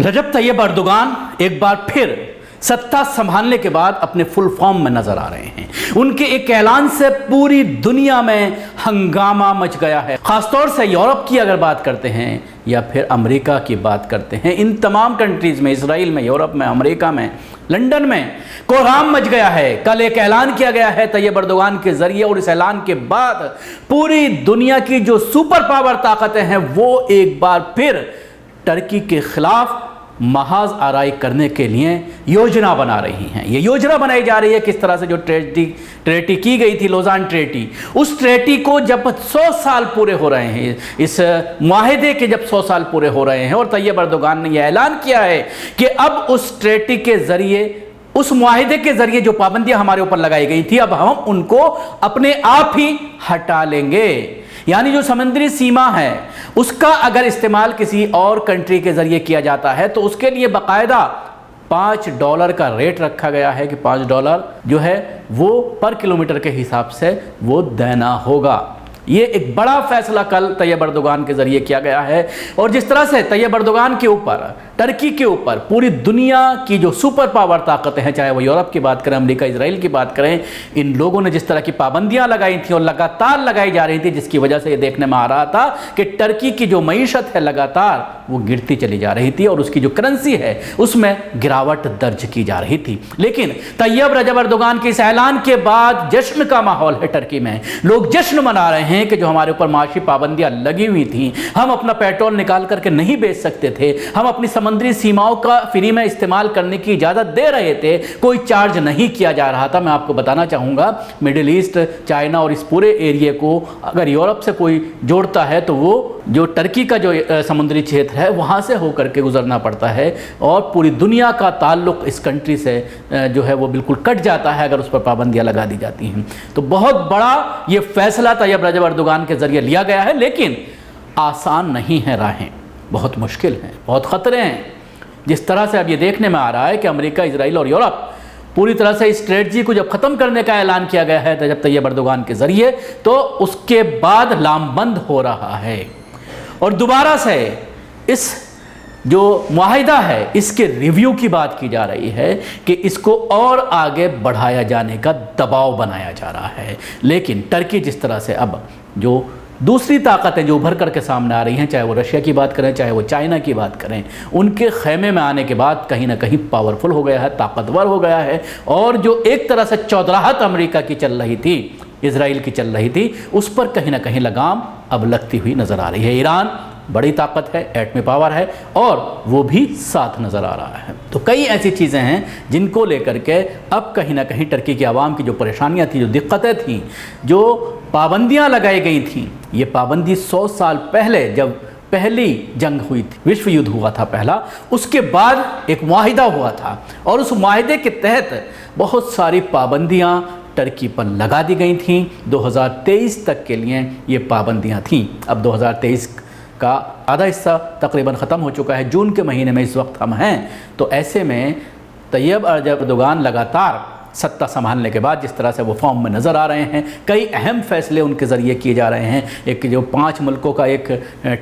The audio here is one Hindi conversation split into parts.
रजब तैयब अर्दोगान एक बार फिर सत्ता संभालने के बाद अपने फुल फॉर्म में नजर आ रहे हैं। उनके एक ऐलान से पूरी दुनिया में हंगामा मच गया है। खासतौर से यूरोप की अगर बात करते हैं या फिर अमेरिका की बात करते हैं, इन तमाम कंट्रीज में, इसराइल में, यूरोप में, अमेरिका में, लंदन में कोहराम मच गया है। कल एक ऐलान किया गया है तैयब अर्दोगान के जरिए और इस ऐलान के बाद पूरी दुनिया की जो सुपर पावर ताकतें हैं वो एक बार फिर टर्की के खिलाफ महाज आराई करने के लिए योजना बना रही हैं। ये योजना बनाई जा रही है किस तरह से जो ट्रेटी की गई थी, लोजान ट्रेटी, उस ट्रेटी को जब 100 साल पूरे हो रहे हैं, इस मुआहिदे के जब 100 साल पूरे हो रहे हैं और तैयब अर्दोगान ने यह ऐलान किया है कि अब उस ट्रेटी के जरिए, उस मुआहिदे के जरिए जो पाबंदियां हमारे ऊपर लगाई गई थी, अब हम उनको अपने आप ही हटा लेंगे। यानी जो समुद्री सीमा है उसका अगर इस्तेमाल किसी और कंट्री के जरिए किया जाता है तो उसके लिए बाकायदा $5 का रेट रखा गया है कि $5 जो है वो पर किलोमीटर के हिसाब से वो देना होगा। ये एक बड़ा फैसला कल तैयब अर्दोगान के जरिए किया गया है। और जिस तरह से तैयब अर्दोगान के ऊपर, टर्की के ऊपर पूरी दुनिया की जो सुपर पावर ताकतें हैं, चाहे वो यूरोप की बात करें, अमेरिका, इजराइल की बात करें, इन लोगों ने जिस तरह की पाबंदियां लगाई थी और लगातार लगाई जा रही थी, जिसकी वजह से ये देखने में आ रहा था कि टर्की की जो मईशत है लगातार वो गिरती चली जा रही थी और उसकी जो करेंसी है उसमें गिरावट दर्ज की जा रही थी। लेकिन तैयब रजब अर्दोगान के इस ऐलान के बाद जश्न का माहौल है टर्की में। लोग जश्न मना रहे हैं कि जो हमारे ऊपर माशी पाबंदियां लगी हुई थी, हम अपना पेट्रोल निकाल करके नहीं बेच सकते थे, हम अपनी समुद्री सीमाओं का फ्री में इस्तेमाल करने की इजाजत दे रहे थे, कोई चार्ज नहीं किया जा रहा था। मैं आपको बताना चाहूंगा, मिडिल ईस्ट, चाइना और इस पूरे एरिया को अगर यूरोप से कोई जोड़ता है तो वो जो टर्की का जो समुद्री क्षेत्र है वहां से होकर के गुजरना पड़ता है और पूरी दुनिया का ताल्लुक इस कंट्री से जो है वो बिल्कुल कट जाता है अगर उस पर पाबंदियां लगा दी जाती हैं। तो बहुत बड़ा ये फैसला तैयब रजब अर्दोगान के जरिए लिया गया है, लेकिन आसान नहीं है राहें, बहुत मुश्किल हैं, बहुत खतरे हैं। जिस तरह से अब ये देखने में आ रहा है कि अमेरिका, इजराइल और यूरोप पूरी तरह से इस स्ट्रेटजी को जब ख़त्म करने का ऐलान किया गया है जब तैयब अर्दोगान के ज़रिए, तो उसके बाद लामबंद हो रहा है और दोबारा से इस जो मुआहिदा है इसके रिव्यू की बात की जा रही है कि इसको और आगे बढ़ाया जाने का दबाव बनाया जा रहा है। लेकिन टर्की जिस तरह से अब जो दूसरी ताकतें जो उभर करके सामने आ रही हैं, चाहे वो रशिया की बात करें, चाहे वो चाइना की बात करें, उनके खेमे में आने के बाद कहीं ना कहीं पावरफुल हो गया है, ताकतवर हो गया है और जो एक तरह से चौधराहट अमेरिका की चल रही थी, इजराइल की चल रही थी, उस पर कहीं ना कहीं लगाम अब लगती हुई नज़र आ रही है। ईरान बड़ी ताकत है, एटमी पावर है और वो भी साथ नज़र आ रहा है। तो कई ऐसी चीज़ें हैं जिनको लेकर के अब कहीं ना कहीं टर्की की आवाम की जो परेशानियां थी, जो दिक्कतें थीं, जो पाबंदियां लगाई गई थीं, ये पाबंदी 100 साल पहले जब पहली जंग हुई थी, विश्व युद्ध हुआ था पहला, उसके बाद एक मुआहिदा हुआ था और उस मुआहिदे के तहत बहुत सारी पाबंदियां टर्की पर लगा दी गई थीं। 2023 तक के लिए ये पाबंदियां थीं। अब 2023 का आधा हिस्सा तकरीबन ख़त्म हो चुका है, जून के महीने में इस वक्त हम हैं। तो ऐसे में तैयब अर्दोगान लगातार सत्ता संभालने के बाद जिस तरह से वो फॉर्म में नज़र आ रहे हैं, कई अहम फैसले उनके ज़रिए किए जा रहे हैं। एक जो 5 मुल्कों का एक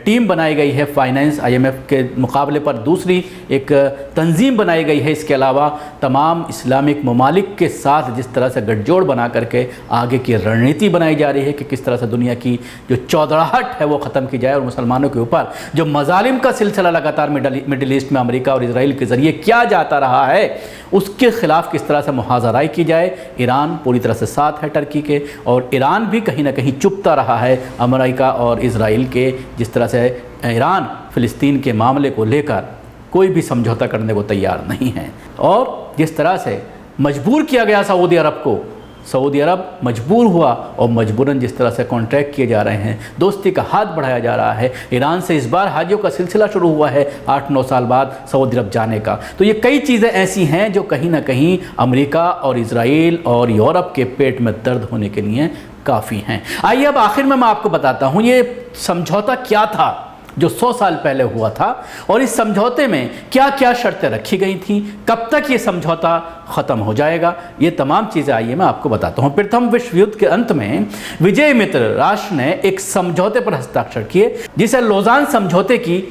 टीम बनाई गई है फाइनेंस, IMF के मुकाबले पर दूसरी एक तंजीम बनाई गई है। इसके अलावा तमाम इस्लामिक ममालिक के साथ जिस तरह से गठजोड़ बना करके आगे की रणनीति बनाई जा रही है कि किस तरह से दुनिया की जो चौधराहट है वो ख़त्म की जाए और मुसलमानों के ऊपर जो मजालिम का सिलसिला लगातार मिडिल ईस्ट में अमेरिका और इजराइल के ज़रिए किया जाता रहा है उसके ख़िलाफ़ किस तरह से मुहाज़रा की जाए। ईरान पूरी तरह से साथ है टर्की के और ईरान भी कहीं ना कहीं चुपता रहा है अमेरिका और इजराइल के। जिस तरह से ईरान फ़िलिस्तीन के मामले को लेकर कोई भी समझौता करने को तैयार नहीं है और जिस तरह से मजबूर किया गया सऊदी अरब को, सऊदी अरब मजबूर हुआ और मजबूरन जिस तरह से कॉन्ट्रैक्ट किए जा रहे हैं, दोस्ती का हाथ बढ़ाया जा रहा है। ईरान से इस बार हाजियों का सिलसिला शुरू हुआ है 8-9 साल बाद सऊदी अरब जाने का। तो ये कई चीज़ें ऐसी हैं जो कहीं ना कहीं अमेरिका और इजराइल और यूरोप के पेट में दर्द होने के लिए काफ़ी हैं। आइए अब आखिर में मैं आपको बताता हूँ ये समझौता क्या था जो 100 साल पहले हुआ था और इस समझौते में क्या क्या शर्तें रखी गई थीं, कब तक ये समझौता ख़त्म हो जाएगा, ये तमाम चीज़ें आइए मैं आपको बताता हूँ। प्रथम विश्व युद्ध के अंत में विजय मित्र राष्ट्र ने एक समझौते पर हस्ताक्षर किए जिसे लोजान समझौते की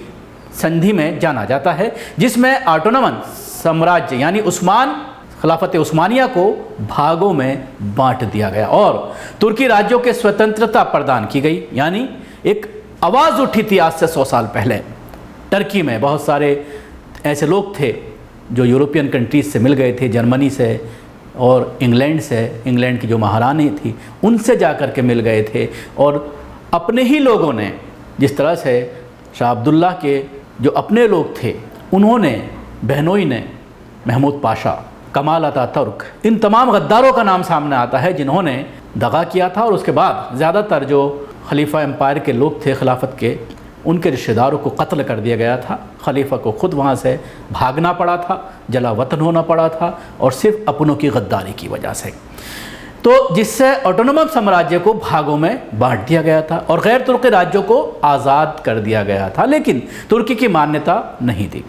संधि में जाना जाता है, जिसमें ऑटोनोमस साम्राज्य यानी उस्मान खिलाफत उस्मानिया को भागों में बांट दिया गया और तुर्की राज्यों के स्वतंत्रता प्रदान की गई। यानी एक आवाज़ उठी थी आज से 100 साल पहले। टर्की में बहुत सारे ऐसे लोग थे जो यूरोपियन कंट्रीज से मिल गए थे, जर्मनी से और इंग्लैंड से, इंग्लैंड की जो महारानी थी उनसे जा कर के मिल गए थे और अपने ही लोगों ने, जिस तरह से शाह अब्दुल्ला के जो अपने लोग थे उन्होंने, बहनोई ने, महमूद पाशा, कमाल अतातुर्क, इन तमाम गद्दारों का नाम सामने आता है जिन्होंने दगा किया था और उसके बाद ज़्यादातर जो खलीफा एम्पायर के लोग थे खिलाफत के, उनके रिश्तेदारों को कत्ल कर दिया गया था। खलीफा को खुद वहाँ से भागना पड़ा था, जला वतन होना पड़ा था और सिर्फ अपनों की गद्दारी की वजह से, तो जिससे ऑटोनोमस साम्राज्य को भागों में बांट दिया गया था और गैर तुर्की राज्यों को आज़ाद कर दिया गया था, लेकिन तुर्की की मान्यता नहीं थी।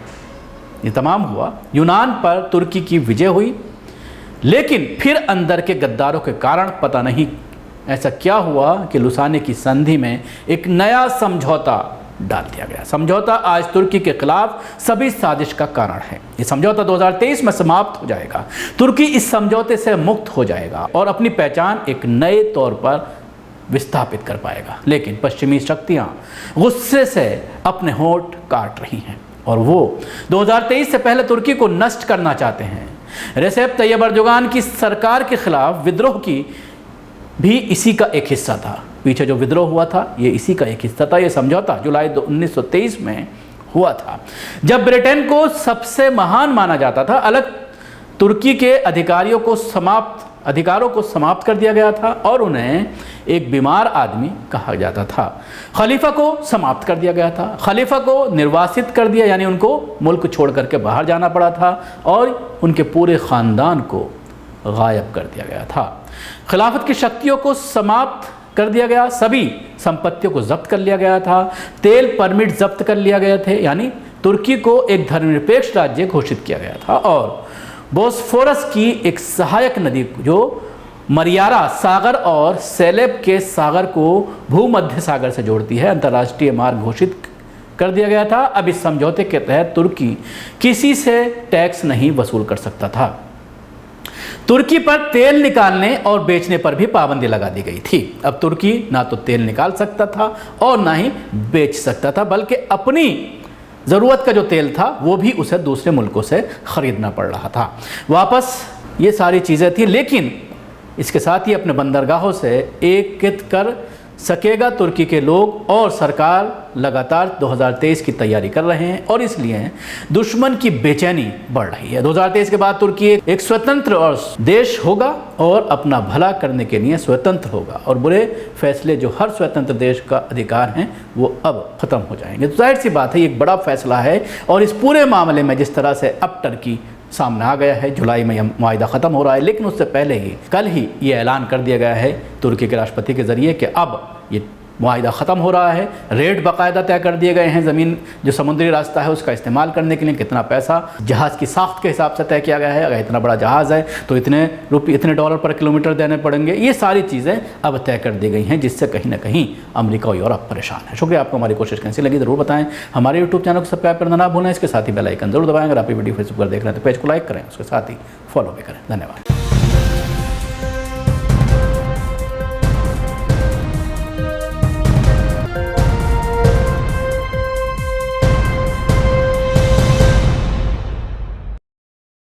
ये तमाम हुआ, यूनान पर तुर्की की विजय हुई, लेकिन फिर अंदर के गद्दारों के कारण पता नहीं ऐसा क्या हुआ कि लुसाने की संधि में एक नया समझौता डाल दिया गया। समझौता आज तुर्की के खिलाफ सभी साजिश का कारण है। ये समझौता 2023 में समाप्त हो जाएगा। तुर्की इस समझौते से मुक्त हो जाएगा और अपनी पहचान एक नए तौर पर विस्थापित कर पाएगा। लेकिन पश्चिमी शक्तियां गुस्से से अपने होंठ काट रही हैं और वो 2023 से पहले तुर्की को नष्ट करना चाहते हैं। रेसेप तैयब अर्दोगान की सरकार के खिलाफ विद्रोह की भी इसी का एक हिस्सा था। पीछे जो विद्रोह हुआ था ये इसी का एक हिस्सा था। ये समझौता जुलाई 1923 में हुआ था, जब ब्रिटेन को सबसे महान माना जाता था। अलग तुर्की के अधिकारों को समाप्त कर दिया गया था और उन्हें एक बीमार आदमी कहा जाता था। खलीफा को समाप्त कर दिया गया था, खलीफा को निर्वासित कर दिया, यानी उनको मुल्क छोड़ करके बाहर जाना पड़ा था और उनके पूरे ख़ानदान को गायब कर दिया गया था। खिलाफत की शक्तियों को समाप्त कर दिया गया, सभी संपत्तियों को जब्त कर लिया गया था, तेल परमिट जब्त कर लिया गए थे, यानी तुर्की को एक धर्मनिरपेक्ष राज्य घोषित किया गया था और बोस्फोरस की एक सहायक नदी जो मरियारा सागर और सेलेब के सागर को भूमध्य सागर से जोड़ती है, अंतर्राष्ट्रीय मार्ग घोषित कर दिया गया था। अब इस समझौते के तहत तुर्की किसी से टैक्स नहीं वसूल कर सकता था। तुर्की पर तेल निकालने और बेचने पर भी पाबंदी लगा दी गई थी। अब तुर्की ना तो तेल निकाल सकता था और ना ही बेच सकता था, बल्कि अपनी ज़रूरत का जो तेल था वो भी उसे दूसरे मुल्कों से ख़रीदना पड़ रहा था। वापस ये सारी चीज़ें थी, लेकिन इसके साथ ही अपने बंदरगाहों से एकीकृत कर सकेगा तुर्की के लोग और सरकार लगातार 2023 की तैयारी कर रहे हैं और इसलिए दुश्मन की बेचैनी बढ़ रही है। 2023 के बाद तुर्की एक स्वतंत्र और देश होगा और अपना भला करने के लिए स्वतंत्र होगा और बुरे फैसले जो हर स्वतंत्र देश का अधिकार हैं वो अब ख़त्म हो जाएंगे। तो जाहिर सी बात है ये एक बड़ा फैसला है और इस पूरे मामले में जिस तरह से अब टर्की सामने आ गया है, जुलाई में यह मुआहिदा ख़त्म हो रहा है, लेकिन उससे पहले ही कल ही ये ऐलान कर दिया गया है तुर्की के राष्ट्रपति के ज़रिए कि अब ये मुआहिदा ख़त्म हो रहा है। रेट बाकायदा तय कर दिए गए हैं, ज़मीन जो समुद्री रास्ता है उसका इस्तेमाल करने के लिए कितना पैसा जहाज़ की साख्त के हिसाब से तय किया गया है। अगर इतना बड़ा जहाज़ है तो इतने डॉलर पर किलोमीटर देने पड़ेंगे। ये सारी चीज़ें अब तय कर दी गई हैं, जिससे कहीं ना कहीं अमेरिका और यूरोप परेशान है। शुक्रिया, आपको हमारी कोशिश कैसी लगी ज़रूर बताएं। हमारे यूट्यूब चैनल को सब्सक्राइब करना ना भूलें, इसके साथ ही बेल आइकन जरूर दबाएं। अगर आप ये वीडियो फेसबुक पर देख रहे हैं तो पेज को लाइक करें, उसके साथ ही फॉलो भी करें। धन्यवाद।